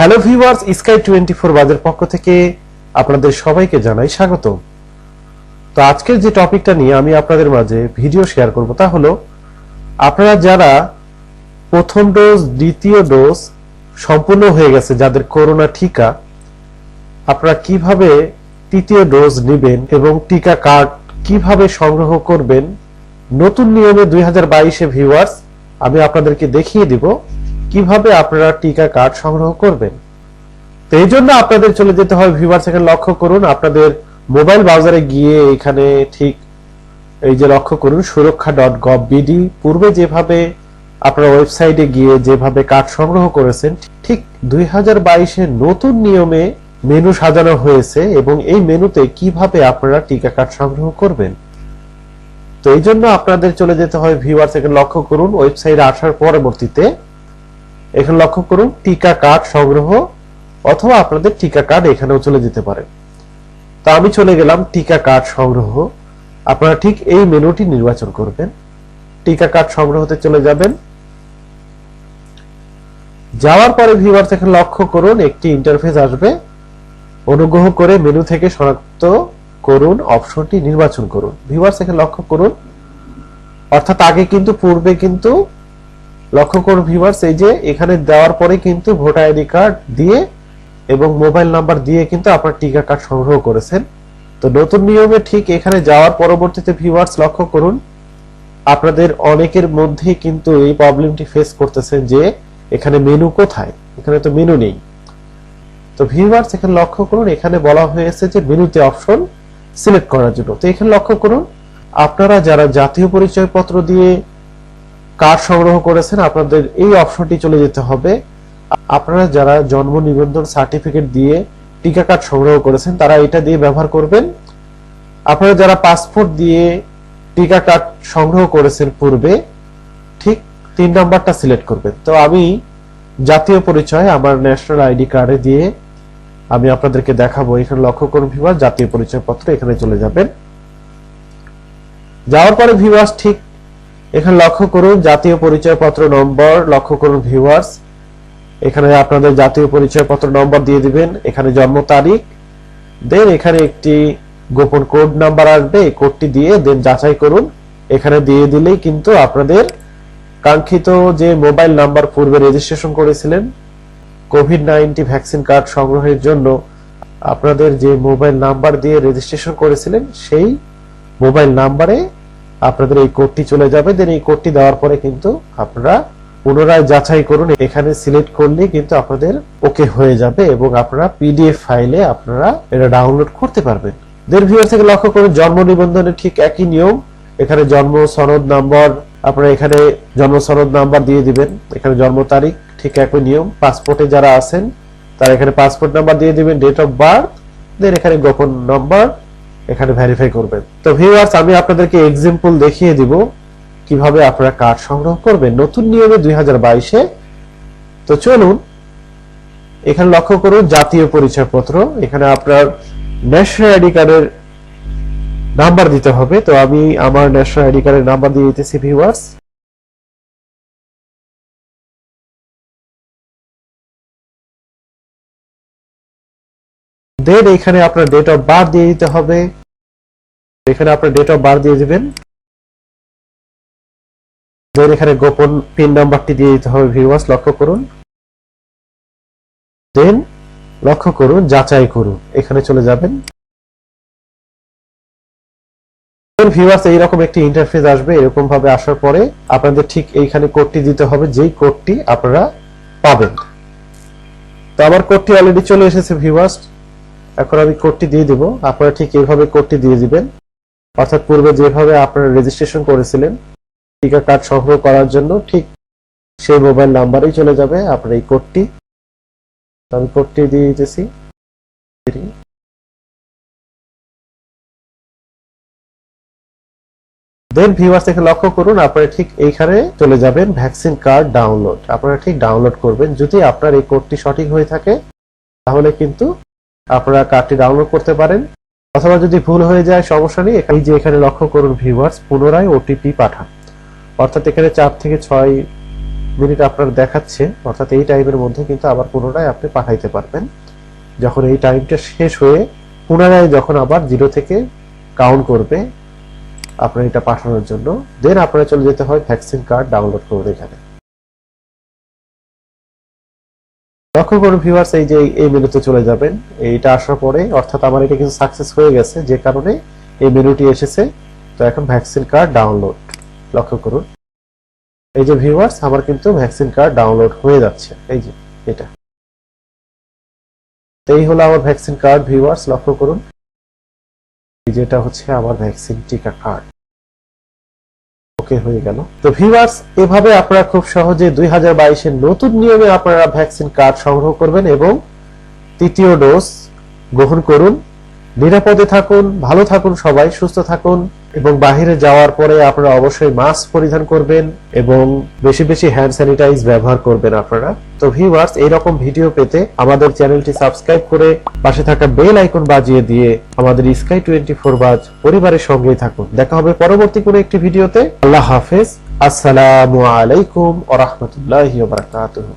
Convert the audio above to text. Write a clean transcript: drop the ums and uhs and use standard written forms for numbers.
Hello viewers, 𝗙𝗶𝗁 বাজের পক্ষ থেকে আপনাদের সবাইকে জানাই স্বাগত। তো আজকের যে টপিকটা নিয়ে আমি আপনাদের মাঝে ভিডিও শেয়ার করব তা হলো আপনারা যারা প্রথম ডোজ দ্বিতীয় ডোজ সম্পূর্ণ হয়ে গেছে, যাদের করোনা টিকা, আপনারা কিভাবে তৃতীয় ডোজ নেবেন এবং টিকা কার্ড কিভাবে সংগ্রহ করবেন নতুন নিয়মে 2022-এ ভিউয়ার্স আমি আপনাদেরকে দেখিয়ে দিব কিভাবে আপনারা টিকা কার্ড সংগ্রহ করবেন। তো এই জন্য আপনাদের চলে যেতে হয় ভিউয়ার্স, এখানে লক্ষ্য করুন, আপনাদের মোবাইল ব্রাউজারে গিয়ে এখানে ঠিক এই যে লক্ষ্য করুন সুরক্ষা.gov.bd, পূর্বে যেভাবে আপনারা ওয়েবসাইটে গিয়ে যেভাবে কার্ড সংগ্রহ করেছেন ঠিক 2022-এর নতুন নিয়মে মেনু সাজানো হয়েছে এবং এই মেনুতে কিভাবে আপনারা টিকা কার্ড সংগ্রহ করবেন। তো এই জন্য আপনাদের চলে যেতে হয় ভিউয়ার্স, এখানে লক্ষ্য করুন ওয়েবসাইটে আসার পরবর্তীতে এখানে লক্ষ্য করুন টিকা কার্ড সংগ্রহ, অথবা আপনাদের টিকা কার্ড এখানেও চলে যেতে পারে। তো আমি চলে গেলাম টিকা কার্ড সংগ্রহ। আপনারা ঠিক এই মেনুটি নির্বাচন করবেন, টিকা কার্ড সংগ্রহতে চলে যাবেন। যাওয়ার পরে ভিউয়ার্স এখানে লক্ষ্য করুন একটি ইন্টারফেস আসবে, অনুগ্রহ করে মেনু থেকে শনাক্ত করুন অপশনটি নির্বাচন করুন। ভিউয়ার্স এখানে লক্ষ্য করুন, অর্থাৎ আগে কিন্তু পূর্বে কিন্তু লক্ষ্য করুন ভিউয়ার্স, এই যে এখানে দেওয়ার পরে কিন্তু ভোটার আইডি কার্ড দিয়ে এবং মোবাইল নাম্বার দিয়ে কিন্তু আপনার টিকা কার্ড সংগ্রহ করেছেন। তো নতুন নিয়মে ঠিক এখানে যাওয়ার পরবর্তীতে ভিউয়ার্স লক্ষ্য করুন আপনাদের অনেকের মধ্যে কিন্তু এই প্রবলেমটি ফেস করতেছেন যে এখানে মেনু কোথায়, এখানে তো মেনু নেই। তো ভিউয়ার্স এখানে লক্ষ্য করুন এখানে বলা হয়েছে যে মেনুতে অপশন সিলেক্ট করার জন্য। তো এখানে লক্ষ্য করুন আপনারা যারা জাতীয় পরিচয়পত্র দিয়ে কার্ড সংগ্রহ করেছেন আপনাদের এই অপশনটি চলে যেতে হবে। আপনারা যারা জন্ম নিবন্ধন সার্টিফিকেট দিয়ে টিকা কার্ড সংগ্রহ করেছেন তারা এটা দিয়ে ব্যবহার করবেন। আপনারা যারা পাসপোর্ট দিয়ে টিকা কার্ড সংগ্রহ করেছেন পূর্বে ঠিক 3 নাম্বারটা সিলেক্ট করবেন। তো আমি জাতীয় পরিচয় আমার ন্যাশনাল আইডি কার্ডে দিয়ে আমি আপনাদেরকে দেখাবো। এখানে লক্ষ্য করুন ভিউয়ার্স জাতীয় পরিচয়পত্র, এখানে চলে যাবেন। যাওয়ার পরে ভিউয়ার্স ঠিক এখানে লক্ষ্য করুন জাতীয় পরিচয়পত্র নম্বর, লক্ষ্য করুন ভিউয়ার্স এখানে আপনাদের জাতীয় পরিচয়পত্র নম্বর দিয়ে দিবেন, এখানে জন্ম তারিখ, দেন এখানে একটি গোপন কোড নাম্বার আসবে, এই কোডটি দিয়ে দেন যাচাই করুন। এখানে দিয়ে দিলেই কিন্তু আপনাদের কাঙ্ক্ষিত যে মোবাইল নাম্বার পূর্বে রেজিস্ট্রেশন করেছিলেন কোভিড-19 ভ্যাকসিন কার্ড সংগ্রহের জন্য, আপনাদের যে মোবাইল নাম্বার দিয়ে রেজিস্ট্রেশন করেছিলেন সেই মোবাইল নাম্বারে আপনাদের এই কোডটি চলে যাবে। দেন এই কোডটি দেওয়ার পরে কিন্তু আপনারা পুনরায় যাচাই করুন, এখানে সিলেক্ট করলে কিন্তু আপনাদের ওকে হয়ে যাবে এবং আপনারা পিডিএফ ফাইলে আপনারা এটা ডাউনলোড করতে পারবেন। দেন ভিউয়ার্স থেকে লক্ষ্য করুন জন্ম নিবন্ধনের ঠিক একই নিয়ম, এখানে জন্ম সনদ নাম্বার আপনারা এখানে জন্ম সনদ নাম্বার দিয়ে দিবেন, এখানে জন্ম তারিখ ঠিক একই নিয়ম। পাসপোর্টে যারা আছেন তারা এখানে পাসপোর্ট নাম্বার দিয়ে দিবেন, ডেট অফ বার্থ, দেন এখানে গোপন নাম্বার এখানে ভেরিফাই করবেন। তো ভিউয়ার্স আমি আপনাদেরকে এক্সাম্পল দেখিয়ে দিব কিভাবে আপনারা কার্ড সংগ্রহ করবেন নতুন নিয়মে 2022-এ। তো চলুন এখানে লক্ষ্য করুন জাতীয় পরিচয়পত্র, এখানে আপনার ন্যাশনাল আইডি কার্ডের নাম্বার দিতে হবে। তো আমি আমার ন্যাশনাল আইডি কার্ডের নাম্বার দিয়ে দিতেছি ভিউয়ার্স। দেন এখানে আপনার ডেট অফ বার্থ দিয়ে দিতে হবে, এখানে আপনার ডেট অফ বার্থ দিয়ে দিবেন। দেন এখানে গোপন পিন নাম্বারটি দিয়ে দিতে হবে ভিউয়ার্স, লক্ষ্য করুন। দেন লক্ষ্য করুন যাচাই করুন, এখানে চলে যাবেন। ভিউয়ার্স এইরকম একটি ইন্টারফেস আসবে, এরকম ভাবে আসার পরে আপনাদের ঠিক এইখানে কোডটি দিতে হবে যেই কোডটি আপনারা পাবেন। তো আমার কোডটি অলরেডি চলে এসেছে ভিউয়ার্স, এখন আমি কোডটি দিয়ে দিব। আপনারা ঠিক এইভাবে কোডটি দিয়ে দিবেন, অর্থাৎ পূর্বে যেভাবে আপনারা রেজিস্ট্রেশন করেছিলেন টিকা কার্ড সংগ্রহ করার জন্য ঠিক সেই মোবাইল নাম্বারেই চলে যাবে আপনার এই কোডটি। আমি কোডটি দিয়ে দিতেছি। দেন ভিউয়ার্স থেকে লক্ষ্য করুন আপনারা ঠিক এইখানে চলে যাবেন ভ্যাকসিন কার্ড ডাউনলোড, আপনারা ঠিক ডাউনলোড করবেন। যদি আপনার এই কোডটি সঠিক হয়ে থাকে তাহলে কিন্তু আপনারা কার্ডটি ডাউনলোড করতে পারেন, অথবা যদি ভুল হয়ে যায় সমস্যা নেই। এই যে এখানে লক্ষ্য করুন ভিউয়ার্স পুনরায় ওটিপি পাঠান, অর্থাৎ এখানে 4 থেকে 6 মিনিট আপনার দেখাচ্ছে, অর্থাৎ এই টাইমের মধ্যে কিন্তু আবার পুনরায় আপনি পাঠাইতে পারবেন। যখন এই টাইমটা শেষ হয়ে পুনরায় যখন আবার 0 থেকে কাউন্ট করবে আপনার এটা পাঠানোর জন্য, দেন আপনারা চলে যেতে হয় ভ্যাকসিন কার্ড ডাউনলোড করুন। এখানে লক্ষ্য করুন ভিউয়ার্স, এই যে এই মেনুতে চলে যাবেন। এইটা আসার পরে অর্থাৎ আমার এটা কিন্তু সাকসেস হয়ে গেছে, যে কারণে এই মেনুটি এসেছে। তো এখন ভ্যাকসিন কার্ড ডাউনলোড, লক্ষ্য করুন এই যে ভিউয়ার্স আমার কিন্তু ভ্যাকসিন কার্ড ডাউনলোড হয়ে যাচ্ছে। এই যে এটা, এই হলো আমার ভ্যাকসিন কার্ড ভিউয়ার্স, লক্ষ্য করুন এই যেটা হচ্ছে আমার ভ্যাকসিন টিকা কার্ড। ওকে হয়ে গেল। তো ভিউয়ার্স, এভাবে আপনারা খুব সহজে 2022 এর নতুন নিয়মে আপনারা ভ্যাকসিন কার্ড সংগ্রহ করবেন এবং তৃতীয় ডোজ গ্রহণ করুন। নিরাপদে থাকুন, ভালো থাকুন, সবাই সুস্থ থাকুন এবং বাহিরে যাওয়ার পরে আপনারা অবশ্যই মাস্ক পরিধান করবেন এবং বেশি বেশি হ্যান্ড স্যানিটাইজ ব্যবহার করবেন আপনারা। তো ভিউয়ার্স, এইরকম ভিডিও পেতে আমাদের চ্যানেলটি সাবস্ক্রাইব করে পাশে থাকা বেল আইকন বাজিয়ে দিয়ে আমাদের 𝗙𝗶𝗵𝘁 বাজ পরিবারের সঙ্গেই থাকুন। দেখা হবে পরবর্তী কোনো একটি ভিডিওতে। আল্লাহ হাফেজ। আসসালামু আলাইকুম ওয়া রাহমাতুল্লাহি ওয়া বারাকাতুহু।